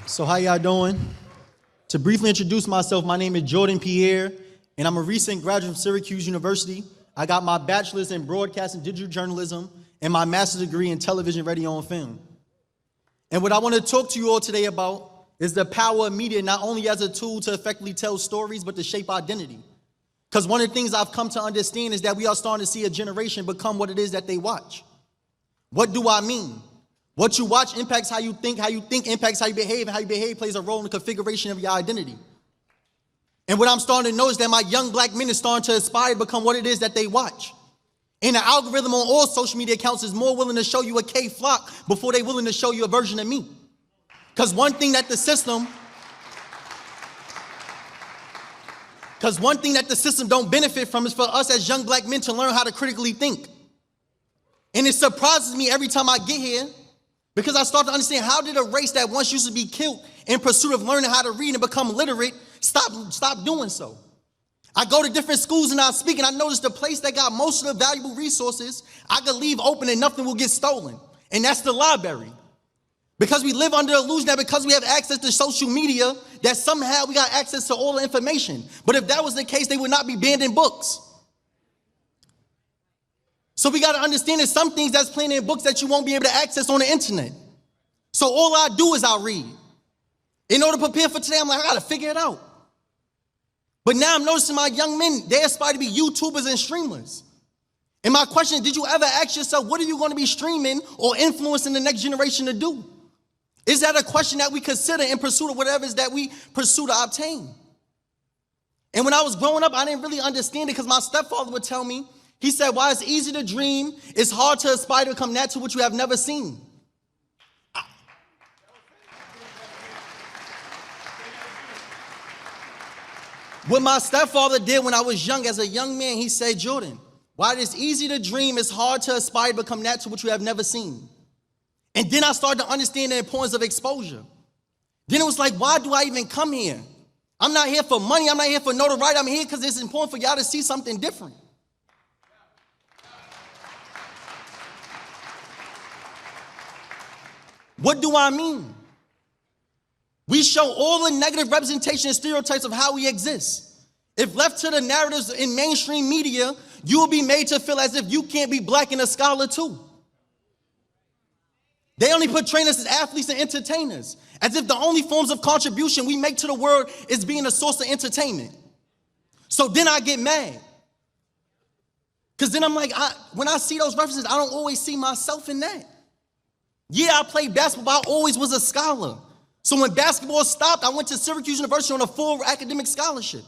So how y'all doing? To briefly introduce myself, my name is Pierre, and I'm a recent graduate from Syracuse University. I got my bachelor's in broadcast and digital journalism and my master's degree in television, radio, and film. And what I want to talk to you all today about is the power of media, not only as a tool to effectively tell stories, but to shape identity. Because one of the things I've come to understand is that we are starting to see a generation become what it is that they watch. What do I mean? What you watch impacts how you think impacts how you behave, and how you behave plays a role in the configuration of your identity. And what I'm starting to notice is that my young black men is starting to aspire to become what it is that they watch. And the algorithm on all social media accounts is more willing to show you a K-flock before they're willing to show you a version of me. Because one thing that the system don't benefit from is for us as young black men to learn how to critically think. And it surprises me every time I get here, because I start to understand, how did a race that once used to be killed in pursuit of learning how to read and become literate stop doing so? I go to different schools and I speak, and I notice the place that got most of the valuable resources, I could leave open and nothing will get stolen. And that's the library. Because we live under the illusion that because we have access to social media, that somehow we got access to all the information. But if that was the case, they would not be banned in books. So we got to understand that some things that's playing in books that you won't be able to access on the internet. So all I do is I read. In order to prepare for today, I'm like, I got to figure it out. But now I'm noticing my young men, they aspire to be YouTubers and streamers. And my question is, did you ever ask yourself, what are you going to be streaming or influencing the next generation to do? Is that a question that we consider in pursuit of whatever it is that we pursue to obtain? And when I was growing up, I didn't really understand it, because my stepfather would tell me, he said, while it's easy to dream, it's hard to aspire to become that to which you have never seen. What my stepfather did when I was young, as a young man, he said, Jordan, while it's easy to dream, it's hard to aspire to become that to which you have never seen. And then I started to understand the importance of exposure. Then it was like, why do I even come here? I'm not here for money. I'm not here for notoriety. I'm here because it's important for y'all to see something different. What do I mean? We show all the negative representation and stereotypes of how we exist. If left to the narratives in mainstream media, you will be made to feel as if you can't be black and a scholar too. They only portray us as athletes and entertainers, as if the only forms of contribution we make to the world is being a source of entertainment. So then I get mad. Because then I'm like, when I see those references, I don't always see myself in that. Yeah, I played basketball, but I always was a scholar. So when basketball stopped, I went to Syracuse University on a full academic scholarship.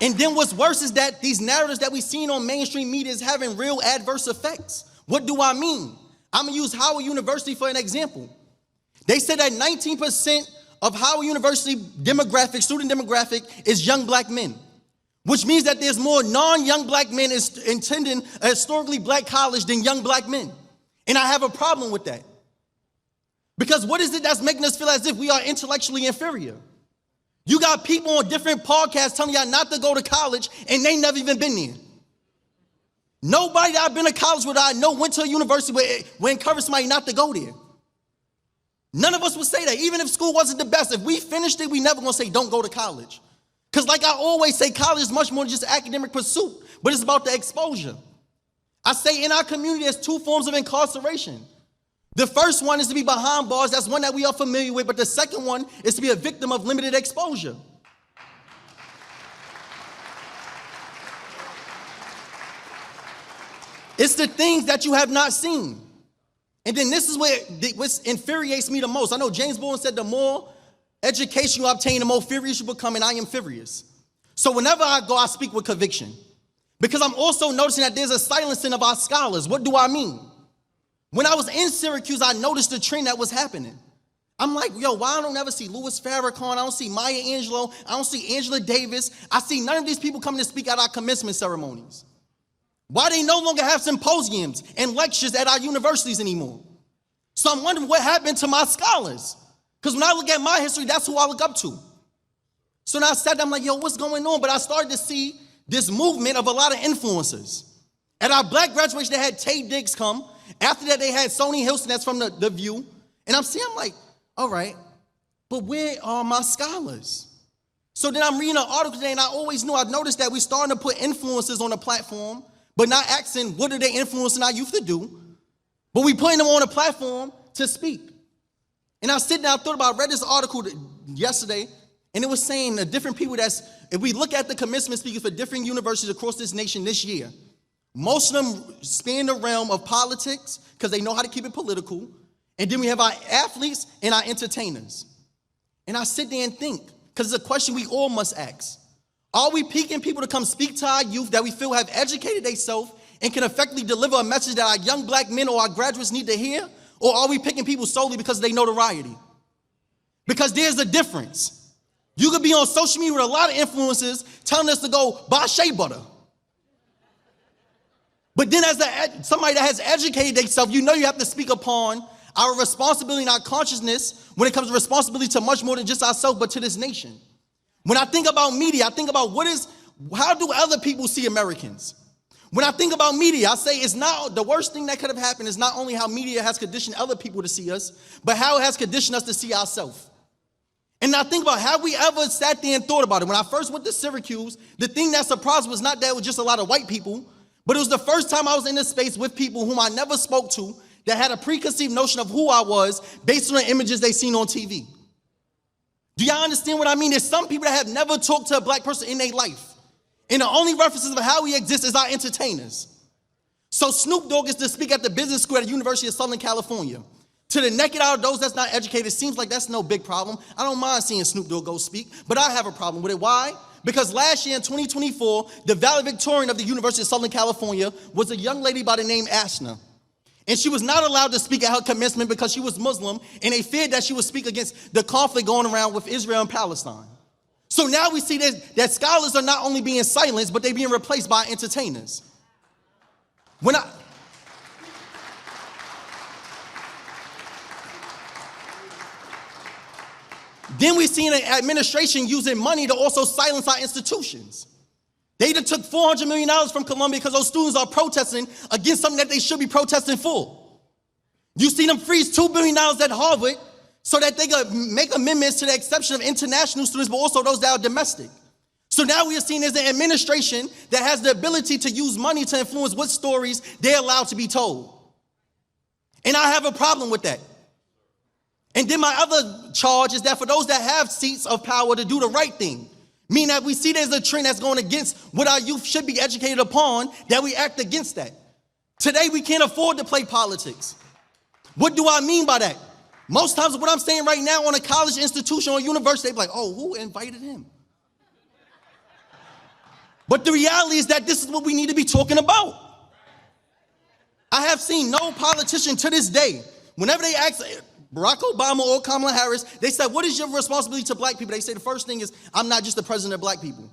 And then what's worse is that these narratives that we've seen on mainstream media is having real adverse effects. What do I mean? I'm going to use Howard University for an example. They said that 19% of Howard University student demographic is young black men, which means that there's more non-young black men attending a historically black college than young black men. And I have a problem with that. Because what is it that's making us feel as if we are intellectually inferior? You got people on different podcasts telling y'all not to go to college, and they never even been there. Nobody that I've been to college with I know went to a university where encouraged somebody not to go there. None of us would say that, even if school wasn't the best. If we finished it, we never gonna say don't go to college. Because like I always say, college is much more than just an academic pursuit, but it's about the exposure. I say in our community, there's two forms of incarceration. The first one is to be behind bars. That's one that we are familiar with. But the second one is to be a victim of limited exposure. It's the things that you have not seen. And then this is what infuriates me the most. I know James Baldwin said the more education you obtain, the more furious you become, and I am furious. So whenever I go, I speak with conviction. Because I'm also noticing that there's a silencing of our scholars. What do I mean? When I was in Syracuse, I noticed the trend that was happening. I'm like, yo, why I don't ever see Louis Farrakhan? I don't see Maya Angelou. I don't see Angela Davis. I see none of these people coming to speak at our commencement ceremonies. Why they no longer have symposiums and lectures at our universities anymore? So I'm wondering what happened to my scholars. Because when I look at my history, that's who I look up to. So now I sat down, I'm like, yo, what's going on? But I started to see this movement of a lot of influencers. At our black graduation, they had Tay Diggs come. After that, they had Sony Hilson, that's from the View. And I'm like, all right, but where are my scholars? So then I'm reading an article today, and I noticed that we're starting to put influencers on the platform, but not asking what are they influencing our youth to do, but we putting them on a platform to speak. And I was sitting there, I read this article yesterday, and it was saying the different people if we look at the commencement speakers for different universities across this nation this year, most of them span the realm of politics because they know how to keep it political. And then we have our athletes and our entertainers. And I sit there and think, because it's a question we all must ask. Are we picking people to come speak to our youth that we feel have educated themselves and can effectively deliver a message that our young black men or our graduates need to hear? Or are we picking people solely because they notoriety? Because there's a difference. You could be on social media with a lot of influencers telling us to go buy shea butter. But then as somebody that has educated themselves, you know you have to speak upon our responsibility and our consciousness when it comes to responsibility to much more than just ourselves, but to this nation. When I think about media, I think about how do other people see Americans? When I think about media, I say it's not the worst thing that could have happened is not only how media has conditioned other people to see us, but how it has conditioned us to see ourselves. And I think about, have we ever sat there and thought about it? When I first went to Syracuse, the thing that surprised me was not that it was just a lot of white people, but it was the first time I was in this space with people whom I never spoke to that had a preconceived notion of who I was based on the images they seen on TV. Do y'all understand what I mean? There's some people that have never talked to a black person in their life. And the only references of how we exist is our entertainers. So Snoop Dogg is to speak at the business school at the University of Southern California. To the naked eye of those that's not educated, it seems like that's no big problem. I don't mind seeing Snoop Dogg go speak, but I have a problem with it. Why? Because last year in 2024, the valedictorian of the University of Southern California was a young lady by the name Ashna. And she was not allowed to speak at her commencement because she was Muslim, and they feared that she would speak against the conflict going around with Israel and Palestine. So now we see that scholars are not only being silenced, but they're being replaced by entertainers. Then we see an administration using money to also silence our institutions. They either took $400 million from Columbia because those students are protesting against something that they should be protesting for. You see them freeze $2 billion at Harvard so that they could make amendments to the exception of international students, but also those that are domestic. So now we are seeing as an administration that has the ability to use money to influence what stories they're allowed to be told. And I have a problem with that. And then my other charge is that for those that have seats of power to do the right thing, meaning that we see there's a trend that's going against what our youth should be educated upon, that we act against that. Today, we can't afford to play politics. What do I mean by that? Most times what I'm saying right now on a college institution or university, they're like, oh, who invited him? But the reality is that this is what we need to be talking about. I have seen no politician to this day, whenever they ask Barack Obama or Kamala Harris, they said, what is your responsibility to black people? They say the first thing is, I'm not just the president of black people.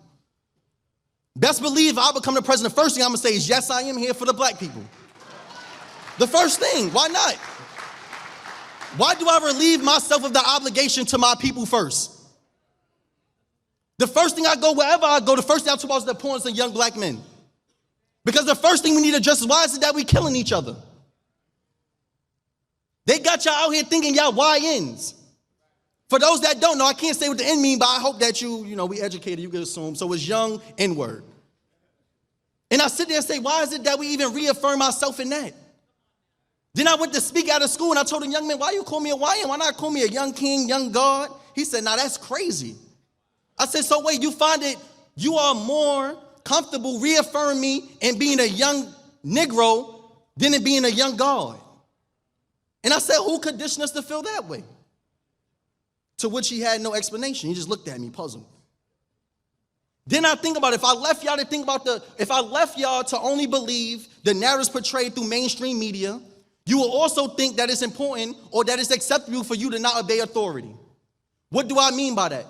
Best believe if I become the president, the first thing I'm gonna say is, yes, I am here for the black people. The first thing, why not? Why do I relieve myself of the obligation to my people first? The first thing I go, wherever I go, the first thing I talk about is the importance of young black men. Because the first thing we need to address is, why is it that we killing each other? They got y'all out here thinking y'all YNs. For those that don't know, I can't say what the N mean, but I hope that we educated, you can assume. So it's young N-word. And I sit there and say, why is it that we even reaffirm ourselves in that? Then I went to speak out of school and I told a young man, why you call me a YN? Why not call me a young king, young God? He said, nah, that's crazy. I said, so wait, you find it, you are more comfortable reaffirming me and being a young Negro than in being a young God. And I said, who conditioned us to feel that way? To which he had no explanation. He just looked at me, puzzled. Then I think about if I left y'all to only believe the narratives portrayed through mainstream media, you will also think that it's important or that it's acceptable for you to not obey authority. What do I mean by that?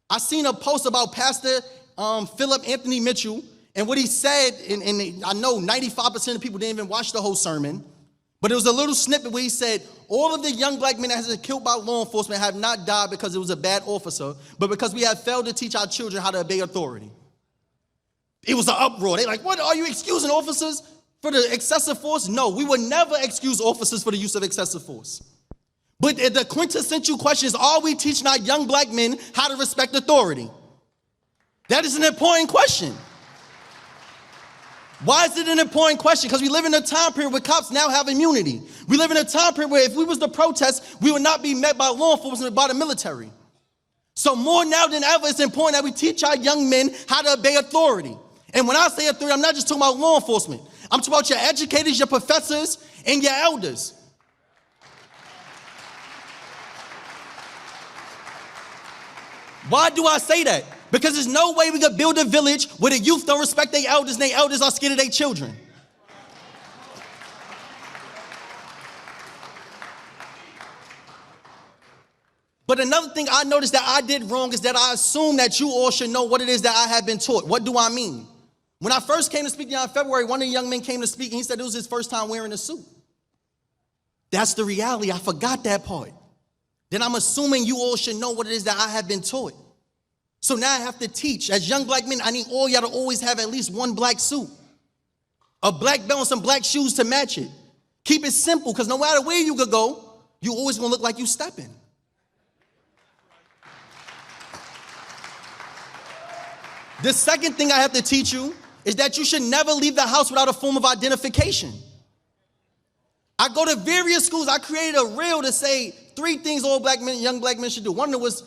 I seen a post about Pastor Philip Anthony Mitchell, and what he said, and I know 95% of people didn't even watch the whole sermon, but it was a little snippet where he said, all of the young black men that have been killed by law enforcement have not died because it was a bad officer, but because we have failed to teach our children how to obey authority. It was an uproar. They're like, what, are you excusing officers for the excessive force? No, we would never excuse officers for the use of excessive force. But the quintessential question is, are we teaching our young black men how to respect authority? That is an important question. Why is it an important question? Because we live in a time period where cops now have immunity. We live in a time period where if we was to protest, we would not be met by law enforcement, but by the military. So more now than ever, it's important that we teach our young men how to obey authority. And when I say authority, I'm not just talking about law enforcement. I'm talking about your educators, your professors, and your elders. Why do I say that? Because there's no way we could build a village where the youth don't respect their elders and their elders are scared of their children. But another thing I noticed that I did wrong is that I assumed that you all should know what it is that I have been taught. What do I mean? When I first came to speak in February, one of the young men came to speak and he said it was his first time wearing a suit. That's the reality. I forgot that part. Then I'm assuming you all should know what it is that I have been taught. So now I have to teach. As young black men, I need all y'all to always have at least one black suit, a black belt and some black shoes to match it. Keep it simple, because no matter where you could go, you always gonna look like you stepping. The second thing I have to teach you is that you should never leave the house without a form of identification. I go to various schools. I created a reel to say 3 things all black men, young black men should do. One of them was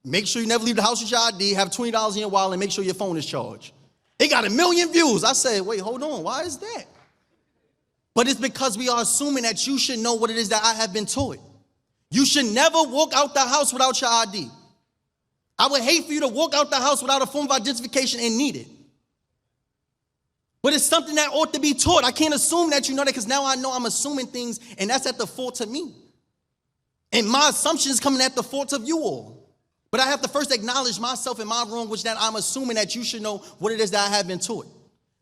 make sure you never leave the house with your ID, have $20 in your wallet, and make sure your phone is charged. It got 1 million views. I said, wait, hold on, why is that? But it's because we are assuming that you should know what it is that I have been taught. You should never walk out the house without your ID. I would hate for you to walk out the house without a form of identification and need it. But it's something that ought to be taught. I can't assume that you know that, because now I know I'm assuming things, and that's at the fault of me. And my assumption is coming at the fault of you all. But I have to first acknowledge myself and my wrong, which that I'm assuming that you should know what it is that I have been taught.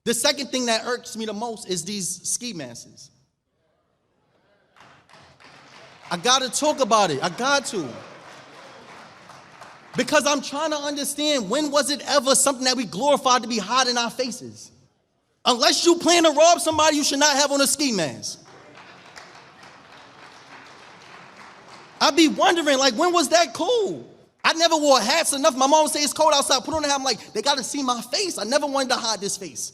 The second thing that irks me the most is these ski masks. I got to talk about it. I got to. Because I'm trying to understand, when was it ever something that we glorified to be hot in our faces? Unless you plan to rob somebody, you should not have on a ski mask. I'd be wondering, like, when was that cool? I never wore hats enough. My mom would say it's cold outside. Put on a hat. I'm like, they got to see my face. I never wanted to hide this face.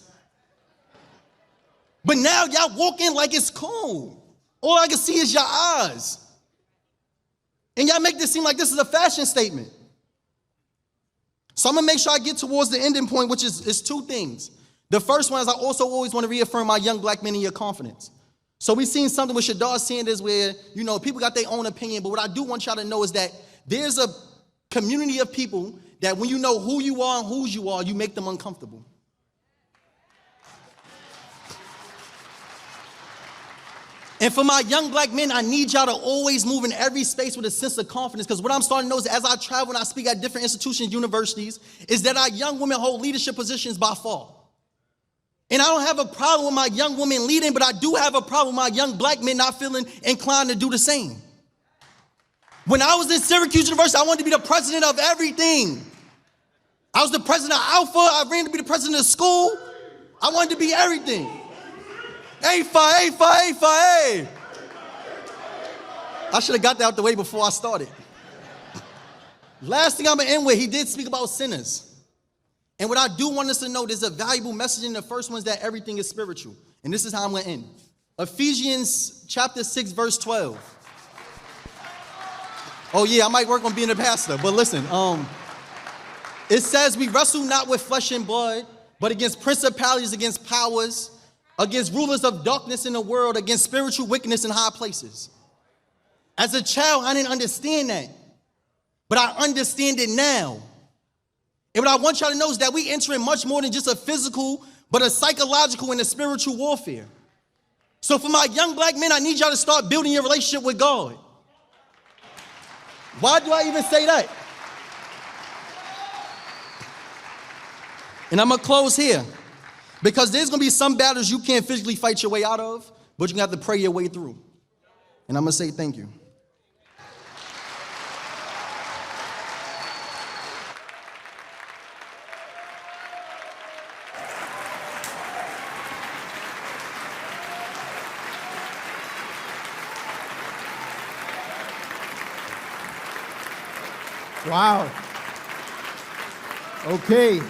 But now y'all walk in like it's cool. All I can see is your eyes. And y'all make this seem like this is a fashion statement. So I'm going to make sure I get towards the ending point, which is 2 things. The first one is I also always want to reaffirm my young black men in your confidence. So we've seen something with Shadar Sanders where, you know, people got their own opinion, but what I do want y'all to know is that there's a community of people that when you know who you are and whose you are, you make them uncomfortable. And for my young black men, I need y'all to always move in every space with a sense of confidence, because what I'm starting to know is as I travel and I speak at different institutions, universities, is that our young women hold leadership positions by far. And I don't have a problem with my young women leading, but I do have a problem with my young black men not feeling inclined to do the same. When I was in Syracuse University, I wanted to be the president of everything. I was the president of Alpha. I ran to be the president of school. I wanted to be everything. Hey. I should have got that out the way before I started. Last thing I'm going to end with, he did speak about sinners. And what I do want us to know, there's a valuable message in the first one, is that everything is spiritual. And this is how I'm going to end. Ephesians chapter 6, verse 12. Oh yeah, I might work on being a pastor, but listen. It says, we wrestle not with flesh and blood, but against principalities, against powers, against rulers of darkness in the world, against spiritual wickedness in high places. As a child, I didn't understand that, but I understand it now. And what I want y'all to know is that we enter in much more than just a physical, but a psychological and a spiritual warfare. So for my young black men, I need y'all to start building your relationship with God. Why do I even say that? And I'm going to close here, because there's going to be some battles you can't physically fight your way out of, but you're going to have to pray your way through. And I'm going to say thank you. Wow. Okay.